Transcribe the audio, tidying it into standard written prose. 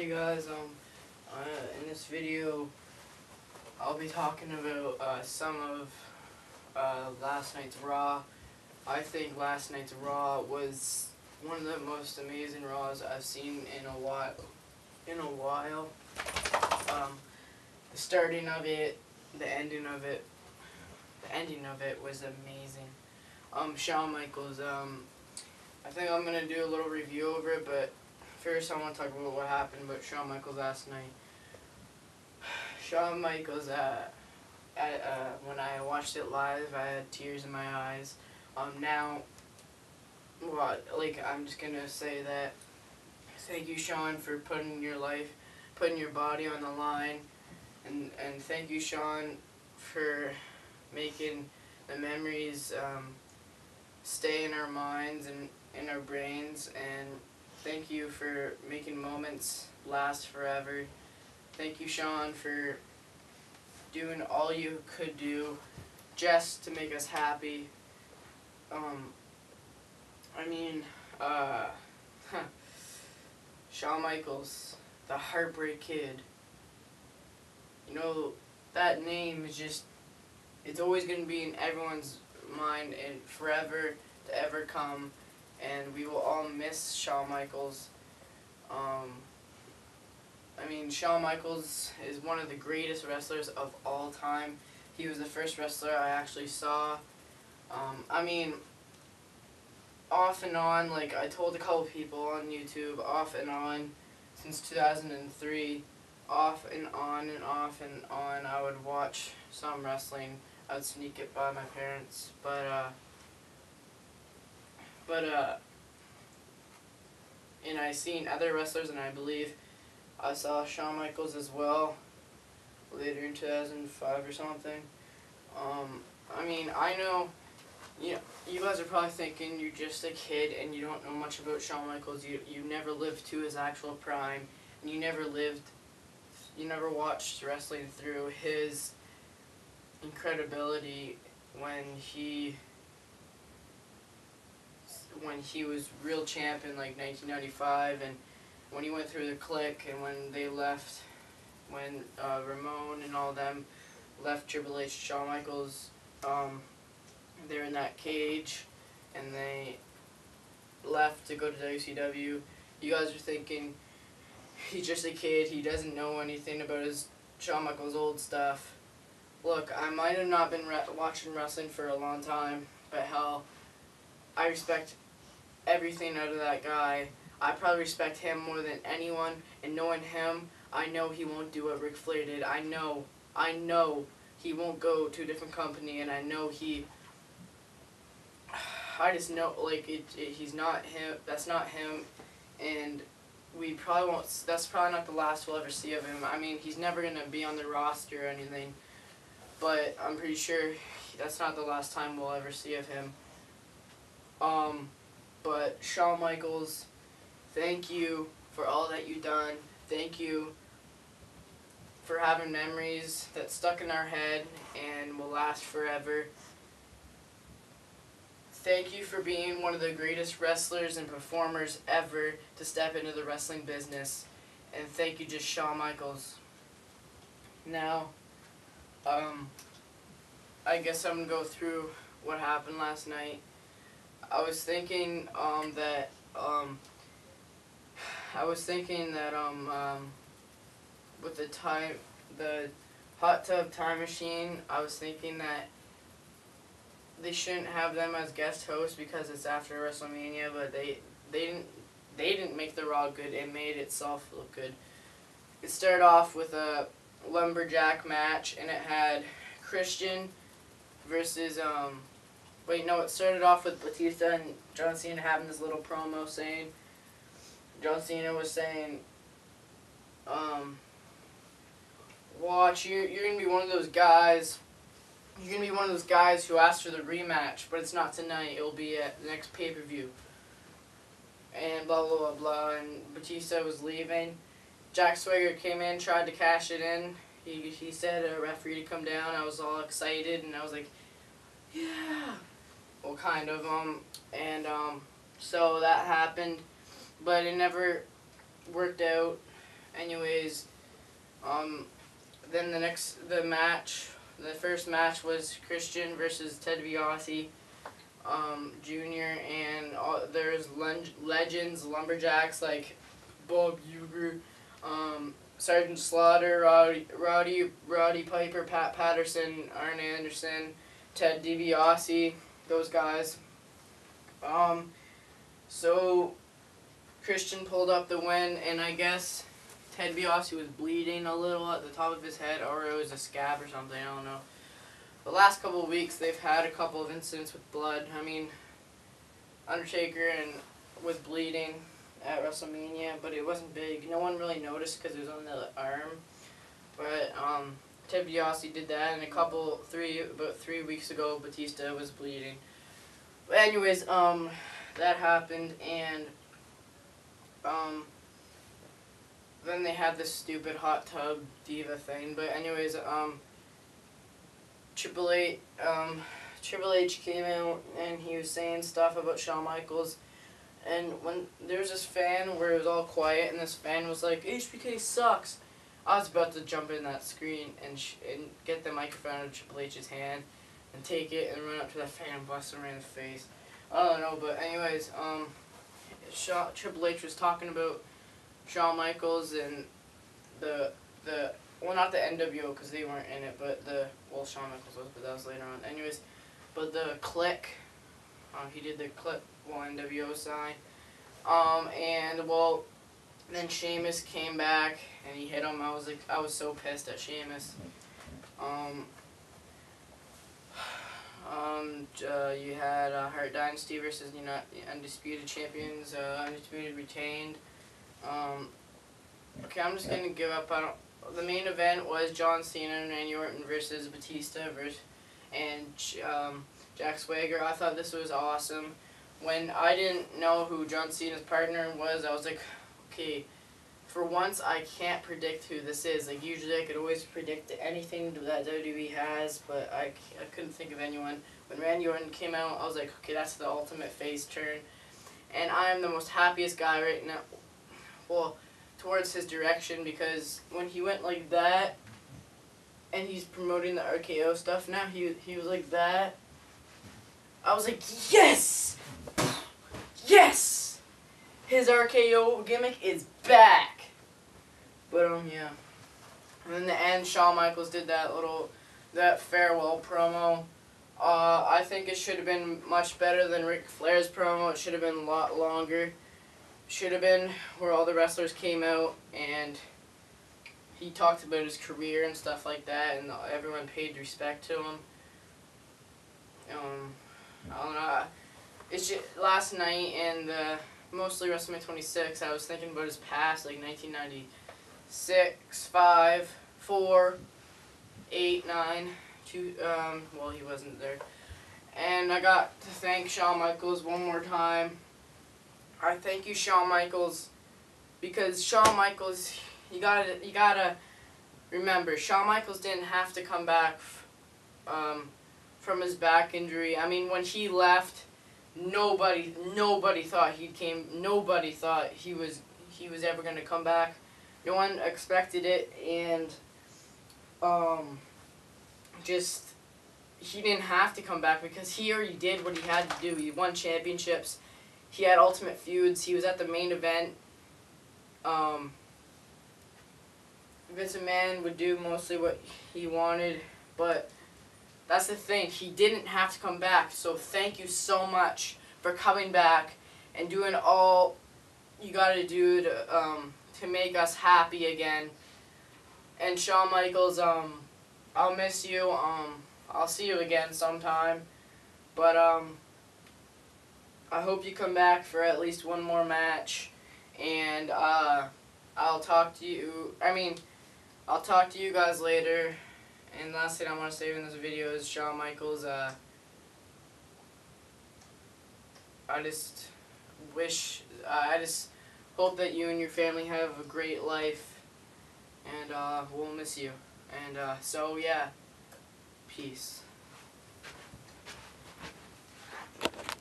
Hey guys, in this video, I'll be talking about some of last night's Raw. I think last night's Raw was one of the most amazing Raws I've seen in a while. The starting of it, the ending of it was amazing. Shawn Michaels. I think I'm gonna do a little review over it, but first I want to talk about what happened about Shawn Michaels last night. Shawn Michaels, when I watched it live, I had tears in my eyes. Now, I'm just gonna say that thank you, Shawn, for putting your body on the line, and thank you, Shawn, for making the memories stay in our minds and in our brains, and thank you for making moments last forever. Thank you, Shawn, for doing all you could do just to make us happy. Shawn Michaels, the Heartbreak Kid. You know, that name is just, it's always going to be in everyone's mind and forever to ever come. And we will all miss Shawn Michaels. Shawn Michaels is one of the greatest wrestlers of all time. He was the first wrestler I actually saw. Off and on, like I told a couple people on YouTube, off and on, since 2003, off and on and off and on, I would watch some wrestling. I would sneak it by my parents, and I seen other wrestlers, and I believe I saw Shawn Michaels as well later in 2005 or something. I know, you guys are probably thinking you're just a kid and you don't know much about Shawn Michaels. You never lived to his actual prime, and you never watched wrestling through his incredibility when he was real champ in like 1995, and when he went through the Clique, and when they left, when Ramon and all them left Triple H, Shawn Michaels, they're in that cage, and they left to go to WCW. You guys are thinking he's just a kid, he doesn't know anything about his Shawn Michaels old stuff. Look, I might have not been watching wrestling for a long time, but hell, I respect everything out of that guy. I probably respect him more than anyone, and knowing him, I know he won't do what Ric Flair did. I know he won't go to a different company, and I just know, he's not him, that's not him, and we probably won't, that's probably not the last we'll ever see of him. He's never going to be on the roster or anything, but I'm pretty sure that's not the last time we'll ever see of him. But Shawn Michaels, thank you for all that you've done. Thank you for having memories that stuck in our head and will last forever. Thank you for being one of the greatest wrestlers and performers ever to step into the wrestling business. And thank you, just Shawn Michaels. Now, I guess I'm going to go through what happened last night. I was thinking that with the hot tub time machine, I was thinking that they shouldn't have them as guest hosts because it's after WrestleMania, but they didn't make the Raw good. It made itself look good. It started off with a lumberjack match, and it had Christian versus it started off with Batista and John Cena having this little promo saying, John Cena was saying, watch, you're going to be one of those guys, who asked for the rematch, but it's not tonight, it'll be at the next pay-per-view. And blah, blah, blah, blah, and Batista was leaving. Jack Swagger came in, tried to cash it in. He said a referee to come down. I was all excited, and I was like, yeah. Well, kind of, so that happened, but it never worked out, anyways, then the first match was Christian versus Ted DiBiase, Jr. and there's legends, lumberjacks like Bob Uecker, Sergeant Slaughter, Roddy Piper, Pat Patterson, Arn Anderson, Ted DiBiase, those guys. So Christian pulled up the win, and I guess Ted DiBiase was bleeding a little at the top of his head, or it was a scab or something, I don't know. The last couple of weeks, they've had a couple of incidents with blood. I mean, Undertaker was bleeding at WrestleMania, but it wasn't big. No one really noticed because it was on the arm. But Ted DiBiase did that, and about 3 weeks ago, Batista was bleeding. But anyways, that happened, and then they had this stupid hot tub diva thing. But anyways, Triple H came out and he was saying stuff about Shawn Michaels, and when there was this fan where it was all quiet, and this fan was like, "HBK sucks," I was about to jump in that screen and get the microphone out of Triple H's hand and take it and run up to that fan and bust him right in the face. I don't know, but anyways, Triple H was talking about Shawn Michaels and well, not the NWO because they weren't in it, but Shawn Michaels was, but that was later on. Anyways, but the Click, he did the Click, NWO sign, and well, then Sheamus came back and he hit him. I was so pissed at Sheamus. You had Hart Dynasty versus Undisputed Champions, Undisputed retained. Okay, I'm just gonna give up. The main event was John Cena and Randy Orton versus Batista and Jack Swagger. I thought this was awesome. When I didn't know who John Cena's partner was, I was like, okay, for once I can't predict who this is. Like usually I could always predict anything that WWE has, but I couldn't think of anyone. When Randy Orton came out, I was like, okay, that's the ultimate face turn. And I'm the most happiest guy right now. Well, towards his direction, because when he went like that and he's promoting the RKO stuff now, he was like that, I was like, yes! Yes! His RKO gimmick is back! But yeah. And in the end, Shawn Michaels did that farewell promo. I think it should have been much better than Ric Flair's promo. It should have been a lot longer. Should have been where all the wrestlers came out and he talked about his career and stuff like that, and everyone paid respect to him. I don't know. It's just, last night and mostly WrestleMania 26, I was thinking about his past, like 1996, 5, 4, 8, 9, 2. Well, he wasn't there, and I got to thank Shawn Michaels one more time. I thank you, Shawn Michaels, because Shawn Michaels, you gotta remember, Shawn Michaels didn't have to come back from his back injury. I mean, when he left, nobody thought nobody thought he was ever gonna come back. No one expected it, and he didn't have to come back because he already did what he had to do. He won championships. He had ultimate feuds. He was at the main event. Vince McMahon would do mostly what he wanted, but that's the thing. He didn't have to come back. So thank you so much for coming back and doing all you got to do to make us happy again. And Shawn Michaels, I'll miss you. I'll see you again sometime, but I hope you come back for at least one more match, and I'll talk to you. I'll talk to you guys later. And last thing I want to say in this video is Shawn Michaels. I just hope that you and your family have a great life, and we'll miss you. And so yeah, peace.